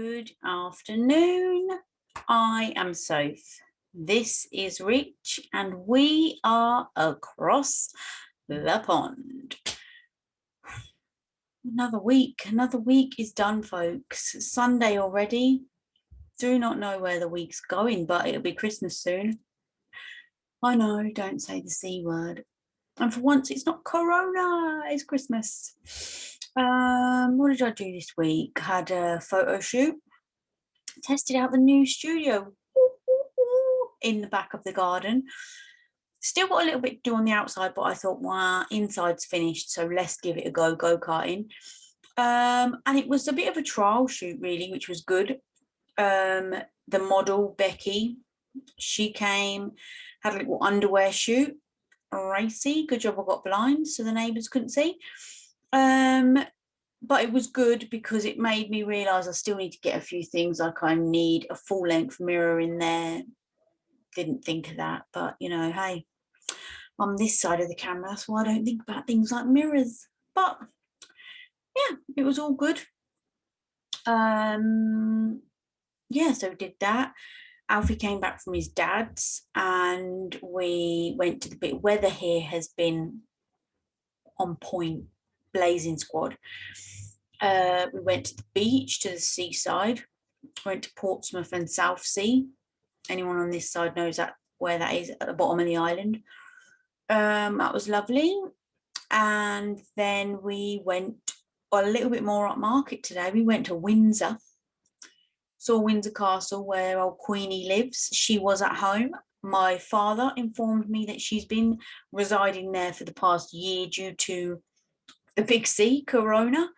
Good afternoon. I am Soph. This is Rich, and we are across the pond. Another week is done, folks. It's Sunday already. Do not know where the week's going, but it'll be Christmas soon. I know, don't say the C word. And for once, it's not Corona, it's Christmas. What did I do this week? Had a photo shoot. Tested out the new studio in the back of the garden. Still got a little bit to do on the outside, but I thought, wow, inside's finished, so let's give it a go-karting. And it was a bit of a trial shoot, really, which was good. The model, Becky, she came, had a little underwear shoot. Racy, good job I got blinds so the neighbours couldn't see. But it was good because it made me realise I still need to get a few things, like I need a full-length mirror in there. Didn't think of that, but, hey, I'm this side of the camera, so I don't think about things like mirrors. But, yeah, it was all good. So did that. Alfie came back from his dad's and we went to the bit. Weather here has been on point, blazing squad. We went to the beach, to the seaside, went to Portsmouth and Southsea. Anyone on this side knows where that is, at the bottom of the island. That was lovely. And then we went a little bit more upmarket today. We went to Windsor, saw Windsor Castle where old Queenie lives. She was at home. My father informed me that she's been residing there for the past year due to the big C, Corona.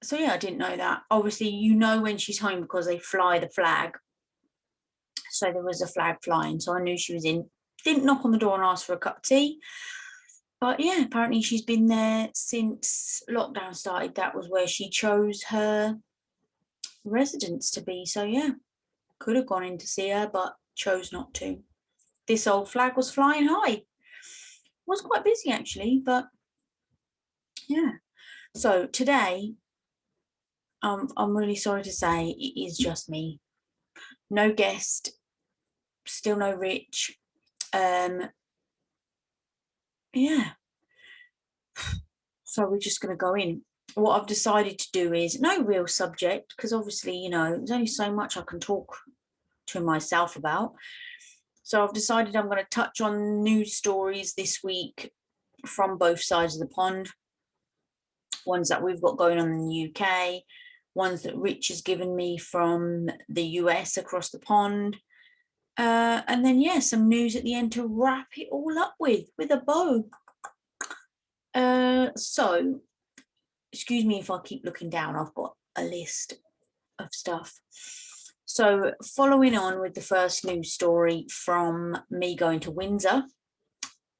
So yeah, I didn't know that. Obviously, when she's home because they fly the flag. So there was a flag flying, so I knew she was in. Didn't knock on the door and ask for a cup of tea. But yeah, apparently she's been there since lockdown started. That was where she chose her residence to be. So yeah, could have gone in to see her, but chose not to. This old flag was flying high. Was quite busy actually, but yeah. So today, I'm really sorry to say it is just me. No guest, still no Rich. Yeah. So we're just going to go in. What I've decided to do is no real subject, because obviously, there's only so much I can talk to myself about. So I've decided I'm going to touch on news stories this week from both sides of the pond. Ones that we've got going on in the UK, ones that Rich has given me from the US across the pond. And then, some news at the end to wrap it all up with a bow. So, excuse me if I keep looking down. I've got a list of stuff. So, following on with the first news story from me going to Windsor,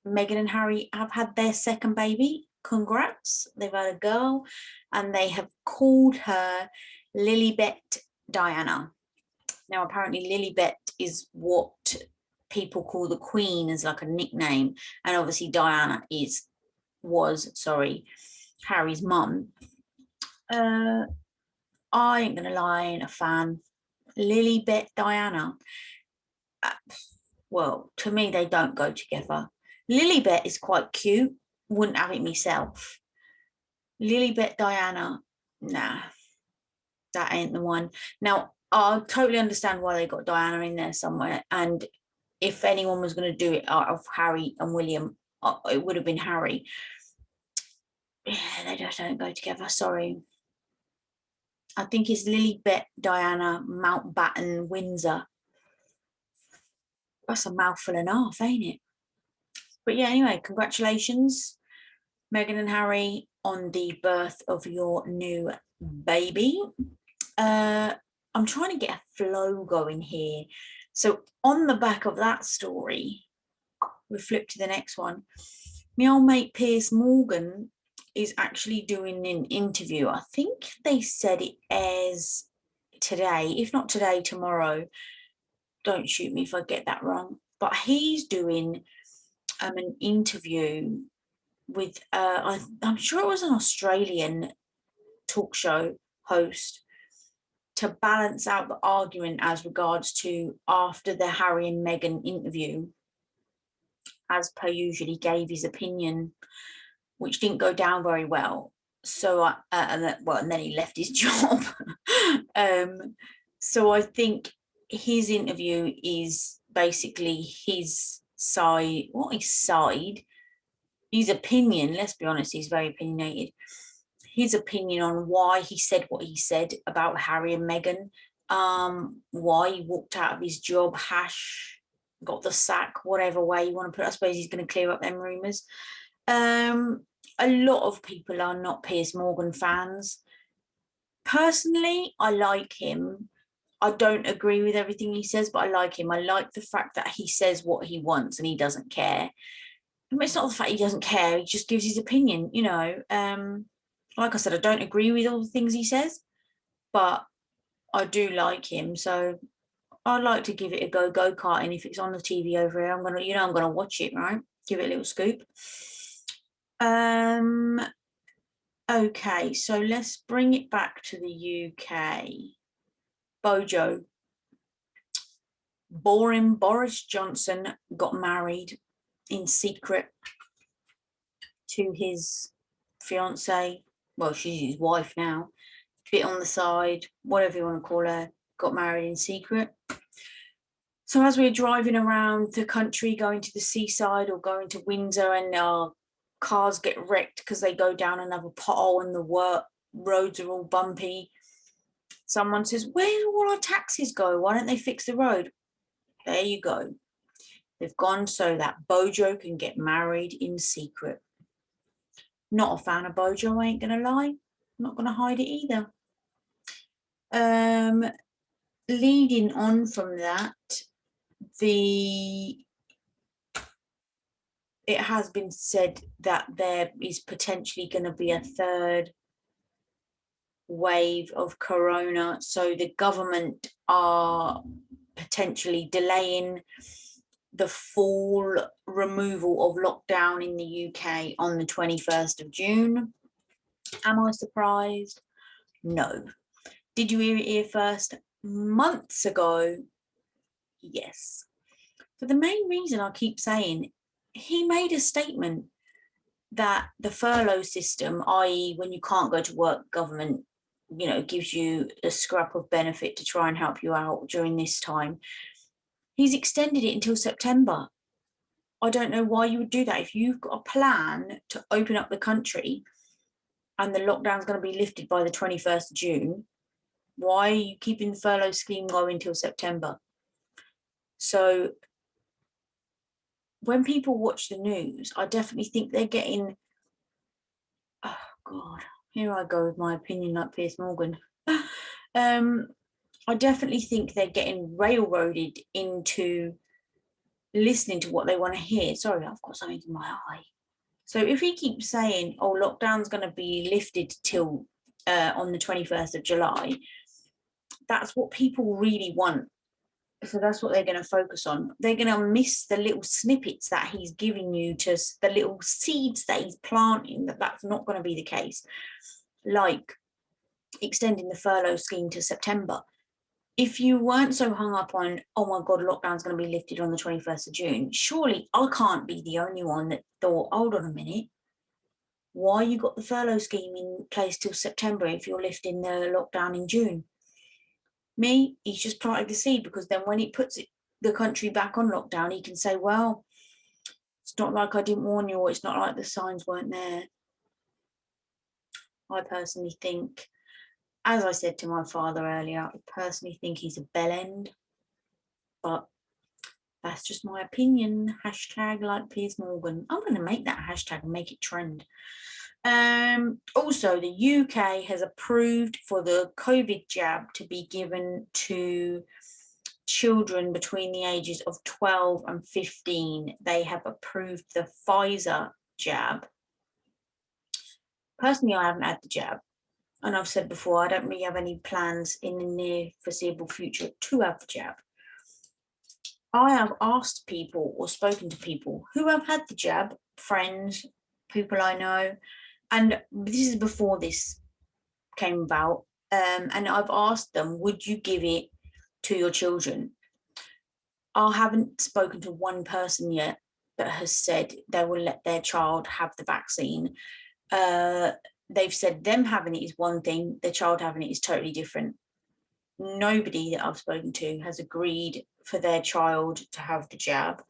Meghan and Harry have had their second baby. Congrats. They've had a girl and they have called her Lilibet Diana. Now, apparently Lilibet is what people call the Queen as like a nickname. And obviously Diana was Harry's mum. I ain't going to lie, I ain't a fan. Lilibet Diana. Well, to me, they don't go together. Lilibet is quite cute. Wouldn't have it myself. Lilibet Diana, nah, that ain't the one. Now, I totally understand why they got Diana in there somewhere. And if anyone was going to do it out of Harry and William, it would have been Harry. Yeah, they just don't go together. Sorry. I think it's Lilibet Diana Mountbatten Windsor. That's a mouthful and a half, ain't it? But yeah, anyway, congratulations, Meghan and Harry, on the birth of your new baby. I'm trying to get a flow going here. So on the back of that story, we flip to the next one. My old mate Piers Morgan is actually doing an interview. I think they said it airs today. If not today, tomorrow. Don't shoot me if I get that wrong. But he's doing an interview with, I'm sure it was an Australian talk show host. to balance out the argument as regards to after the Harry and Meghan interview, as per usual, he gave his opinion, which didn't go down very well. So, and then he left his job. So I think his interview is basically his side, what his side, his opinion. Let's be honest, he's very opinionated. His opinion on why he said what he said about Harry and Meghan, why he walked out of his job, got the sack, whatever way you want to put it. I suppose he's going to clear up them rumours. A lot of people are not Piers Morgan fans. Personally, I like him. I don't agree with everything he says, but I like him. I like the fact that he says what he wants and he doesn't care. I mean, it's not the fact he doesn't care, he just gives his opinion, you know. Like I said, I don't agree with all the things he says, but I do like him. So I'd like to give it a go-karting. If it's on the TV over here, I'm gonna watch it, right? Give it a little scoop. Okay, so let's bring it back to the UK. Bojo. Boring Boris Johnson got married in secret to his fiancée. Well, she's his wife now. Bit on the side, whatever you want to call her, got married in secret. So as we're driving around the country, going to the seaside or going to Windsor, and our cars get wrecked because they go down another pothole and the roads are all bumpy, someone says, where do all our taxis go? Why don't they fix the road? There you go. They've gone so that Bojo can get married in secret. Not a fan of Bojo, I ain't going to lie. I'm not going to hide it either. Leading on from that, it has been said that there is potentially going to be a third wave of corona, so the government are potentially delaying the full removal of lockdown in the UK on the 21st of June. Am I surprised? No. Did you hear it here first? Months ago, yes. For the main reason I keep saying, he made a statement that the furlough system, i.e. when you can't go to work, government, you know, gives you a scrap of benefit to try and help you out during this time. He's extended it until September. I don't know why you would do that. If you've got a plan to open up the country and the lockdown's going to be lifted by the 21st of June, why are you keeping the furlough scheme going until September? So when people watch the news, I definitely think they're getting, oh God, here I go with my opinion like Piers Morgan. I definitely think they're getting railroaded into listening to what they want to hear. Sorry, I've got something in my eye. So if he keeps saying, oh, lockdown's going to be lifted till on the 21st of July, that's what people really want. So that's what they're going to focus on. They're going to miss the little snippets that he's giving you, to the little seeds that he's planting, that's not going to be the case. Like extending the furlough scheme to September. If you weren't so hung up on, oh my God, lockdown's going to be lifted on the 21st of June, surely I can't be the only one that thought, hold on a minute, why you got the furlough scheme in place till September if you're lifting the lockdown in June? Me, he's just planted the seed, because then when he puts the country back on lockdown, he can say, well, it's not like I didn't warn you, or it's not like the signs weren't there. I personally think, as I said to my father earlier, I personally think he's a bellend, but that's just my opinion. Hashtag like Piers Morgan. I'm going to make that hashtag and make it trend. Also, the UK has approved for the COVID jab to be given to children between the ages of 12 and 15. They have approved the Pfizer jab. Personally, I haven't had the jab. And I've said before, I don't really have any plans in the near foreseeable future to have the jab. I have asked people or spoken to people who have had the jab, friends, people I know, and this is before this came about. And I've asked them, would you give it to your children? I haven't spoken to one person yet that has said they will let their child have the vaccine. They've said them having it is one thing, their child having it is totally different. Nobody that I've spoken to has agreed for their child to have the jab.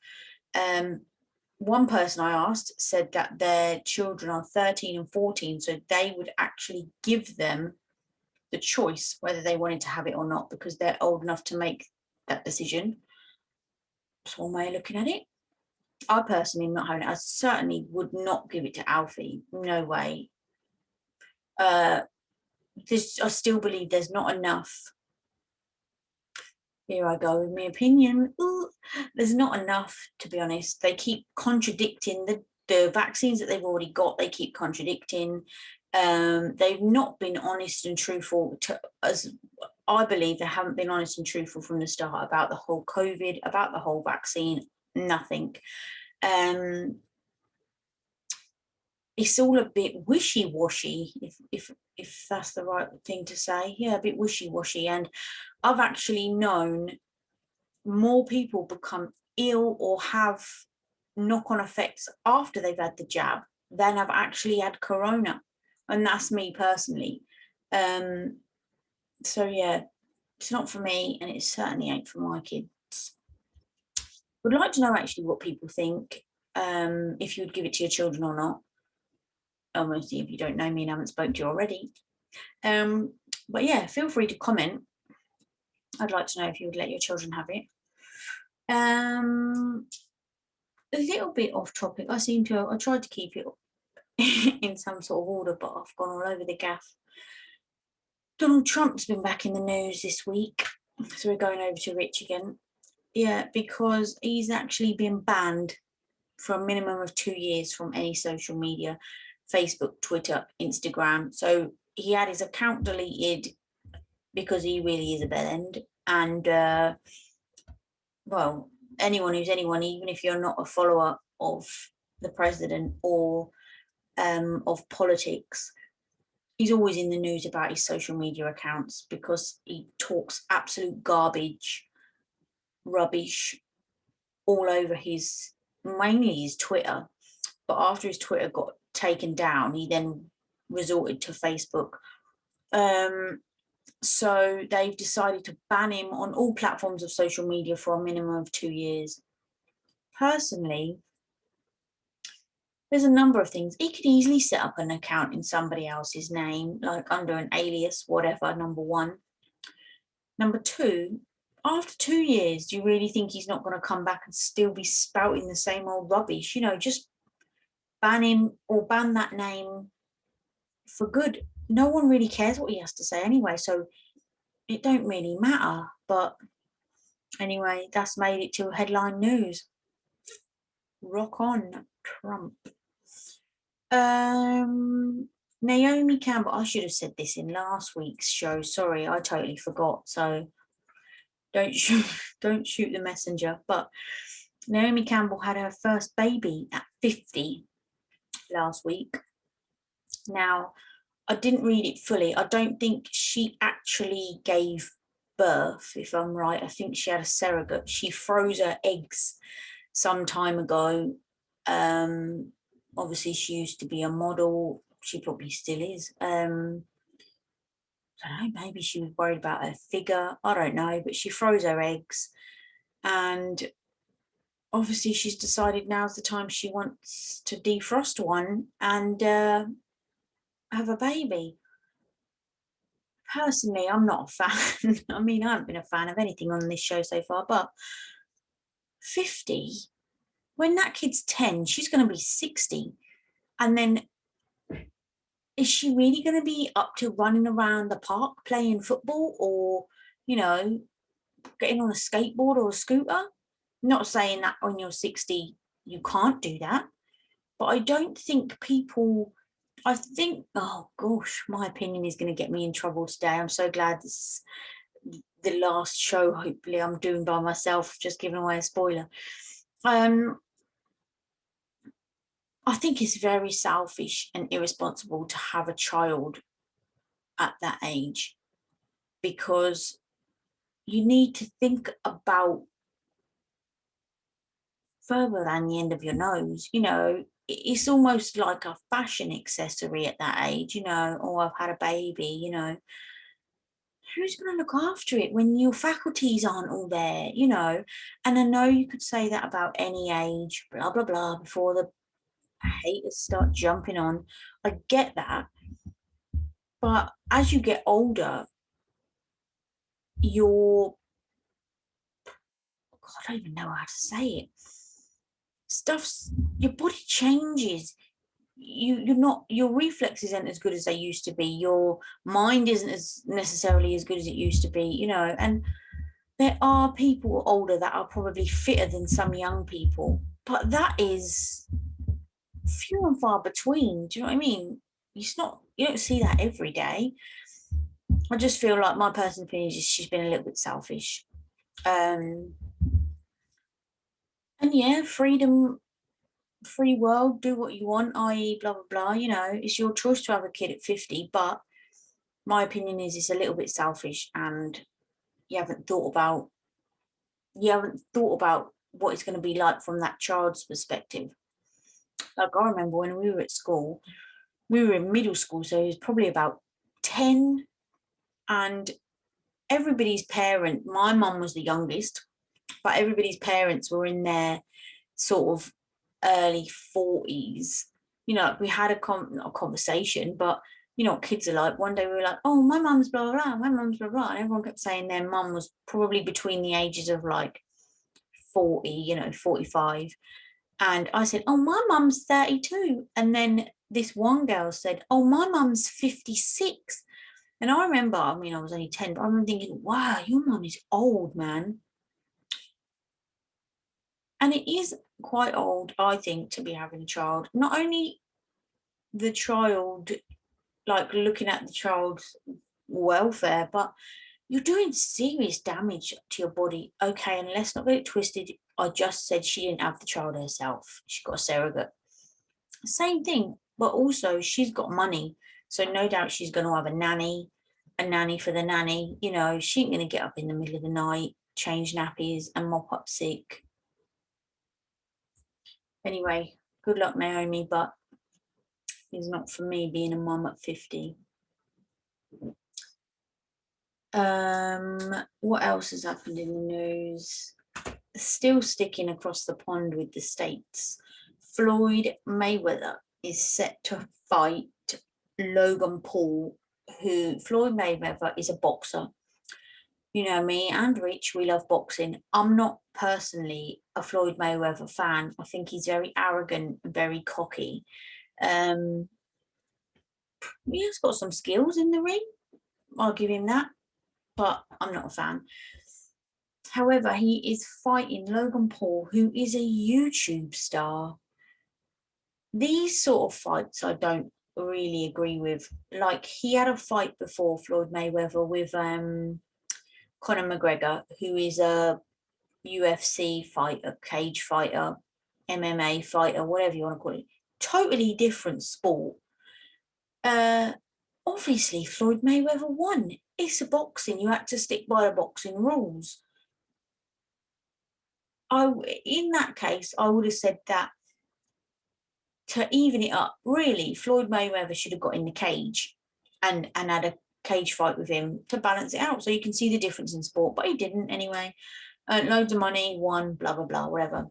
One person I asked said that their children are 13 and 14, so they would actually give them the choice whether they wanted to have it or not, because they're old enough to make that decision. That's one way of looking at it. I personally am not having it. I certainly would not give it to Alfie. No way. I still believe there's not enough. Here I go with my opinion. Ooh, there's not enough, to be honest. They keep contradicting the vaccines that they've already got. They keep contradicting. They've not been honest and truthful as I believe they haven't been honest and truthful from the start about the whole COVID, about the whole vaccine, nothing. It's all a bit wishy-washy, if that's the right thing to say. Yeah, a bit wishy-washy. And I've actually known more people become ill or have knock-on effects after they've had the jab than have actually had corona. And that's me personally. So yeah, it's not for me, and it certainly ain't for my kids. Would like to know actually what people think, if you would give it to your children or not. Obviously, if you don't know me and haven't spoken to you already. But yeah, feel free to comment. I'd like to know if you would let your children have it. A little bit off topic. I tried to keep it in some sort of order, but I've gone all over the gaff. Donald Trump's been back in the news this week, so we're going over to Rich again. Yeah, because he's actually been banned for a minimum of 2 years from any social media, Facebook, Twitter, Instagram. So he had his account deleted because he really is a bellend. And well, anyone who's anyone, even if you're not a follower of the president or of politics, he's always in the news about his social media accounts because he talks absolute garbage, rubbish all over mainly his Twitter. But after his Twitter got taken down, he then resorted to Facebook. So they've decided to ban him on all platforms of social media for a minimum of 2 years. Personally, there's a number of things. He could easily set up an account in somebody else's name, like under an alias, whatever, number one. Number two, after 2 years, do you really think he's not going to come back and still be spouting the same old rubbish? Just ban him or ban that name for good. No one really cares what he has to say anyway, so it don't really matter. But anyway, that's made it to headline news. Rock on, Trump. Naomi Campbell, I should have said this in last week's show. Sorry, I totally forgot. So don't shoot the messenger. But Naomi Campbell had her first baby at 50 last week. Now, I didn't read it fully. I don't think she actually gave birth, if I'm right. I think she had a surrogate. She froze her eggs some time ago. Obviously, she used to be a model. She probably still is. I don't know, maybe she was worried about her figure. I don't know, but she froze her eggs. And obviously, she's decided now's the time she wants to defrost one and have a baby. Personally, I'm not a fan. I mean, I haven't been a fan of anything on this show so far, but 50, when that kid's 10, she's going to be 60. And then is she really going to be up to running around the park playing football or, getting on a skateboard or a scooter? Not saying that when you're 60, you can't do that. But I don't think oh gosh, my opinion is going to get me in trouble today. I'm so glad this is the last show, hopefully, I'm doing by myself, just giving away a spoiler. I think it's very selfish and irresponsible to have a child at that age. because you need to think about further than the end of your nose. It's almost like a fashion accessory at that age. Oh, I've had a baby. Who's going to look after it when your faculties aren't all there? And I know you could say that about any age, blah blah blah, before the haters start jumping on. I get that, but as you get older, your God, I don't even know how to say it. Your body changes. You're not, your reflexes aren't as good as they used to be. Your mind isn't as necessarily as good as it used to be. And there are people older that are probably fitter than some young people, but that is few and far between. Do you know what I mean? You don't see that every day. I just feel like my personal opinion is she's been a little bit selfish. And yeah, freedom, free world, do what you want, i.e. blah blah blah. It's your choice to have a kid at 50, but my opinion is it's a little bit selfish, and you haven't thought about what it's going to be like from that child's perspective. Like, I remember when we were at school, we were in middle school, so he was probably about 10, and everybody's parent, my mum was the youngest, but everybody's parents were in their sort of early 40s. We had not a conversation, but what kids are like. One day we were like, oh, my mum's blah blah blah, my mum's blah blah, and everyone kept saying their mum was probably between the ages of like 40, 45. And I said, oh, my mum's 32. And then this one girl said, oh, my mum's 56. And I remember, I was only 10, but I remember thinking, wow, your mum is old, man. And it is quite old, I think, to be having a child. Not only the child, like looking at the child's welfare, but you're doing serious damage to your body. Okay, and let's not get it twisted. I just said she didn't have the child herself. She got a surrogate. Same thing, but also she's got money. So no doubt she's going to have a nanny for the nanny. She ain't going to get up in the middle of the night, change nappies and mop up sick. Anyway, good luck, Naomi, but it's not for me being a mum at 50. What else has happened in the news? Still sticking across the pond with the states. Floyd Mayweather is set to fight Logan Paul, who Floyd Mayweather is a boxer. Me and Rich, we love boxing. I'm not personally a Floyd Mayweather fan. I think he's very arrogant, very cocky. He's got some skills in the ring. I'll give him that, but I'm not a fan. However, he is fighting Logan Paul, who is a YouTube star. These sort of fights I don't really agree with. Like, he had a fight before, Floyd Mayweather, with Conor McGregor, who is a UFC fighter, cage fighter, MMA fighter, whatever you want to call it. Totally different sport. Obviously, Floyd Mayweather won. It's a boxing. You had to stick by the boxing rules. In that case, I would have said that to even it up, really, Floyd Mayweather should have got in the cage and had a cage fight with him to balance it out, so you can see the difference in sport. But he didn't anyway. Earned loads of money, won, blah blah blah, whatever.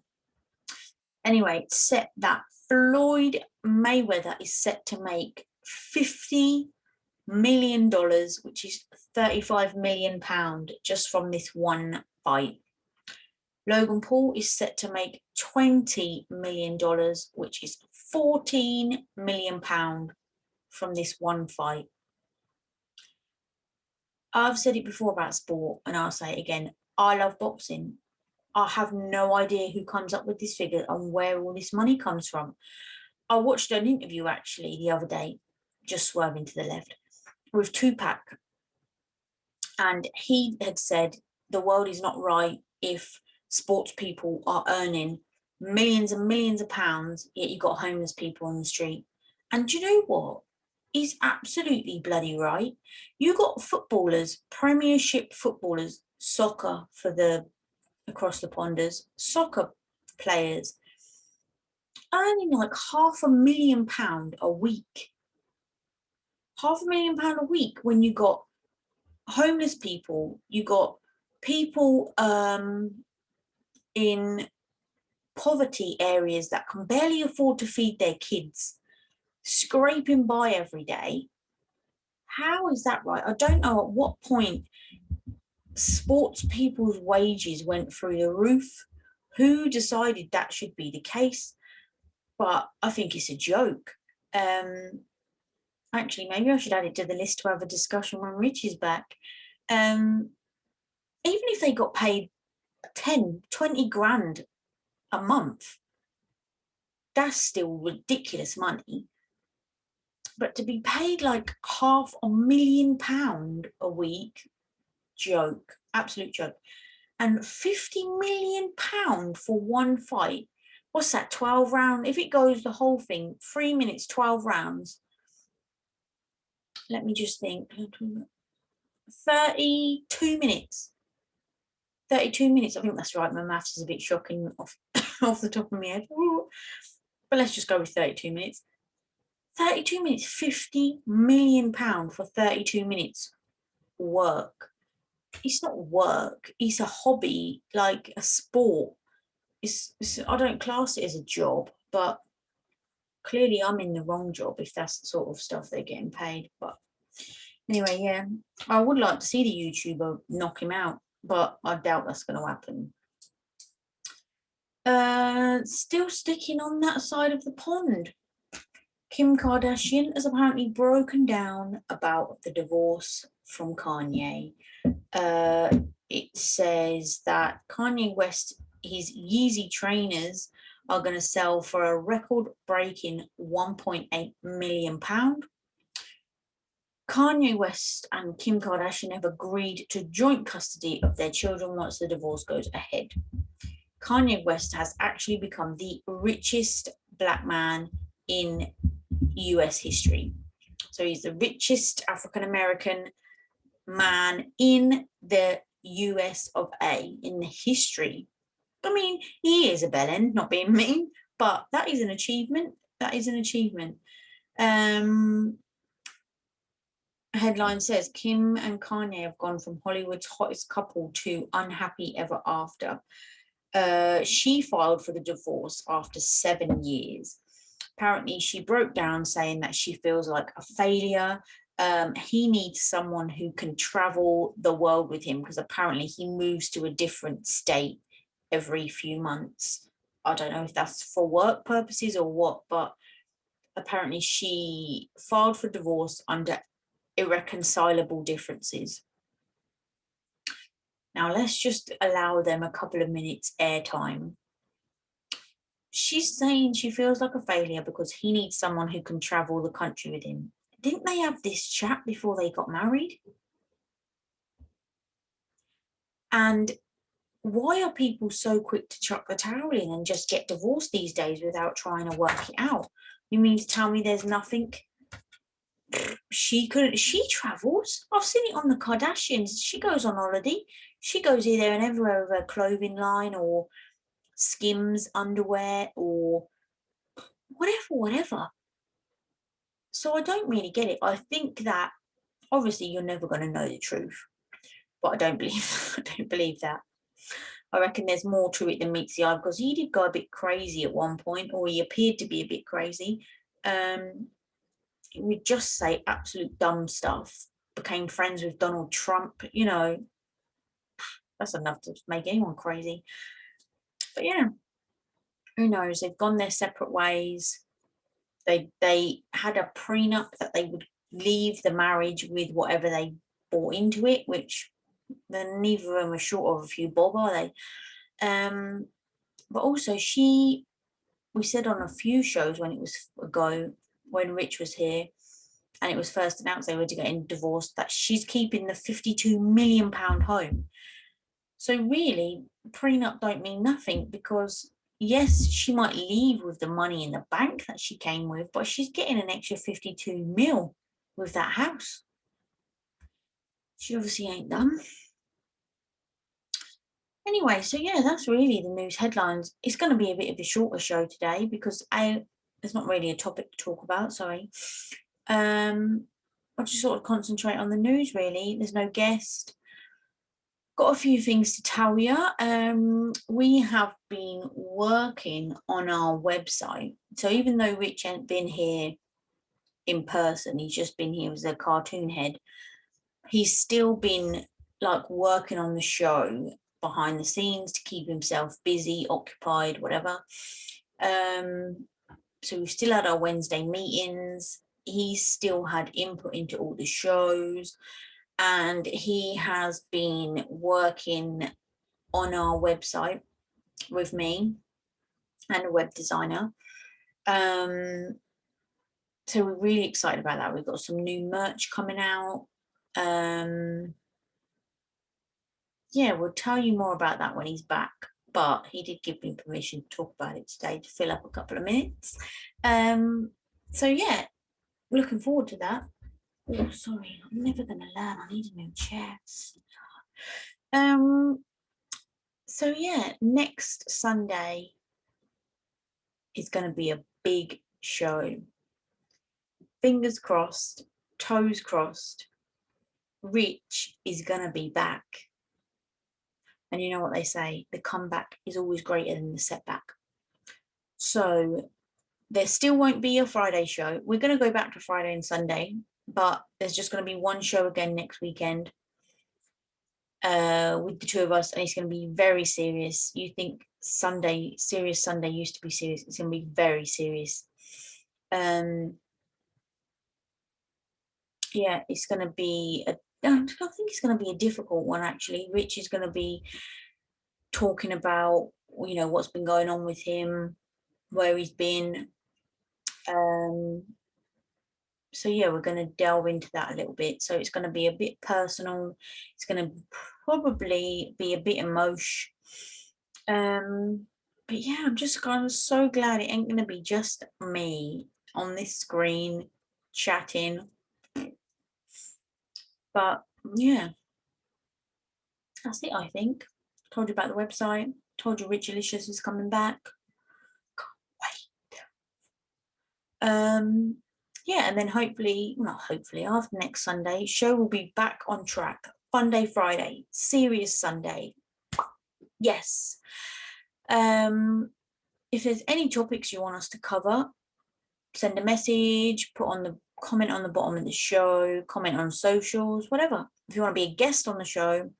Anyway, it's set that Floyd Mayweather is set to make $50 million, which is £35 million, just from this one fight. Logan Paul is set to make $20 million, which is £14 million from this one fight. I've said it before about sport, and I'll say it again. I love boxing. I have no idea who comes up with this figure and where all this money comes from. I watched an interview actually the other day, just swerving to the left, with Tupac. And he had said the world is not right if sports people are earning millions and millions of pounds, yet you've got homeless people on the street. And do you know what? is absolutely bloody right. You got footballers, Premiership footballers, soccer for the across the ponders, soccer players earning like £500,000 a week. £500,000 a week when you got homeless people, you got people in poverty areas that can barely afford to feed their kids, scraping by every day. How is that right? I don't know at what point sports people's wages went through the roof. Who decided that should be the case? But I think it's a joke. Actually, maybe I should add it to the list to have a discussion when Rich is back. Even if they got paid 10, 20 grand a month, that's still ridiculous money. But to be paid like £500,000 a week, joke, absolute joke. And £50 million for one fight. What's that, 12 rounds? If it goes the whole thing, 3 minutes, 12 rounds. Let me just think. 32 minutes. 32 minutes. I think that's right. My maths is a bit shocking off the top of my head. But let's just go with 32 minutes. 32 minutes, £50 million for 32 minutes work. It's not work. It's a hobby, like a sport. I don't class it as a job, but clearly I'm in the wrong job if that's the sort of stuff they're getting paid. But anyway, yeah, I would like to see the YouTuber knock him out, but I doubt that's going to happen. Still sticking on that side of the pond, Kim Kardashian has apparently broken down about the divorce from Kanye. It says that Kanye West, his Yeezy trainers are going to sell for a record-breaking £1.8 million. Kanye West and Kim Kardashian have agreed to joint custody of their children once the divorce goes ahead. Kanye West has actually become the richest black man in US history. So he's the richest African-American man in the US of A, in history. I mean, he is a bellend, not being mean, but that is an achievement. That is an achievement. Headline says, Kim and Kanye have gone from Hollywood's hottest couple to unhappy ever after. She filed for the divorce after 7 years. Apparently, she broke down saying that she feels like a failure. He needs someone who can travel the world with him because apparently he moves to a different state every few months. I don't know if that's for work purposes or what, but apparently she filed for divorce under irreconcilable differences. Now, let's just allow them a couple of minutes airtime. She's saying she feels like a failure because he needs someone who can travel the country with him. Didn't they have this chat before they got married? And why are people so quick to chuck the towel in and just get divorced these days without trying to work it out? You mean to tell me there's nothing she travels? I've seen it on the Kardashians. She goes on holiday. She goes here, there and everywhere with her clothing line or Skims underwear or whatever. So I don't really get it. I think that obviously you're never going to know the truth, but I don't believe that. I reckon there's more to it than meets the eye because he did go a bit crazy at one point, or he appeared to be a bit crazy. He would just say absolute dumb stuff, became friends with Donald Trump, that's enough to make anyone crazy. But yeah, who knows? They've gone their separate ways. They had a prenup that they would leave the marriage with whatever they bought into it, which then neither of them are short of a few bob, are they? But also we said on a few shows when it was when Rich was here, and it was first announced they were getting divorced, that she's keeping the £52 million home. So really, prenup don't mean nothing because yes, she might leave with the money in the bank that she came with, but she's getting an extra 52 mil with that house. She obviously ain't done. Anyway, so yeah, that's really the news headlines. It's going to be a bit of a shorter show today because there's not really a topic to talk about. Sorry. I'll just sort of concentrate on the news. Really, there's no guest. Got a few things to tell you. We have been working on our website. So even though Rich ain't been here in person, he's just been here as a cartoon head. He's still been like working on the show behind the scenes to keep himself busy, occupied, whatever. So we've still had our Wednesday meetings. He's still had input into all the shows, and he has been working on our website with me and a web designer. So we're really excited about that. We've got some new merch coming out. Yeah, we'll tell you more about that when he's back, but he did give me permission to talk about it today to fill up a couple of minutes. So yeah, looking forward to that. Oh, sorry, I'm never going to learn. I need a new chair. So yeah, next Sunday is going to be a big show. Fingers crossed, toes crossed. Rich is going to be back. And you know what they say, the comeback is always greater than the setback. So there still won't be a Friday show. We're going to go back to Friday and Sunday, but there's just going to be one show again next weekend with the two of us, and it's going to be very serious. You think serious Sunday used to be serious. It's going to be very serious. Yeah, it's going to be I think it's going to be a difficult one, actually. Rich is going to be talking about, what's been going on with him, where he's been. So yeah, we're going to delve into that a little bit. So it's going to be a bit personal. It's going to probably be a bit emotional. But yeah, I'm just kind of so glad it ain't going to be just me on this screen chatting. But yeah, that's it, I think. Told you about the website. Told you Richalicious is coming back. Can't wait. Yeah, and then hopefully after next Sunday, show will be back on track. Fun Day Friday, serious Sunday. Yes. If there's any topics you want us to cover, send a message, comment on the bottom of the show, comment on socials, whatever. If you want to be a guest on the show,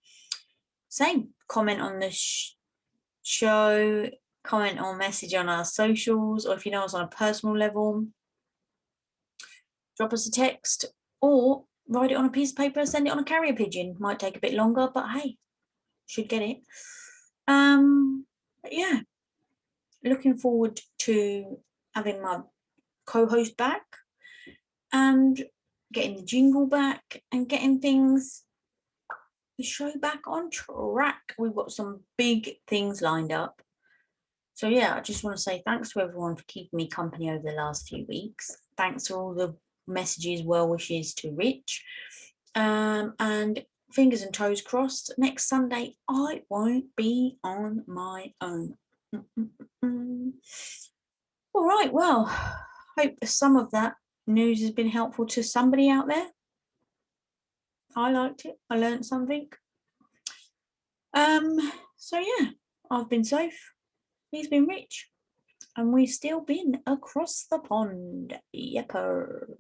same. Comment on the show, comment or message on our socials, or if you know us on a personal level, drop us a text or write it on a piece of paper, send it on a carrier pigeon. Might take a bit longer, but hey, should get it. But yeah, looking forward to having my co-host back and getting the jingle back and getting the show back on track. We've got some big things lined up. So yeah, I just want to say thanks to everyone for keeping me company over the last few weeks. Thanks for all the messages, well wishes to Rich. And fingers and toes crossed, next Sunday I won't be on my own. All right, well, hope some of that news has been helpful to somebody out there. I liked it. I learned something. So yeah, I've been Soph. He's been Rich. And we've still been across the pond. Yepper.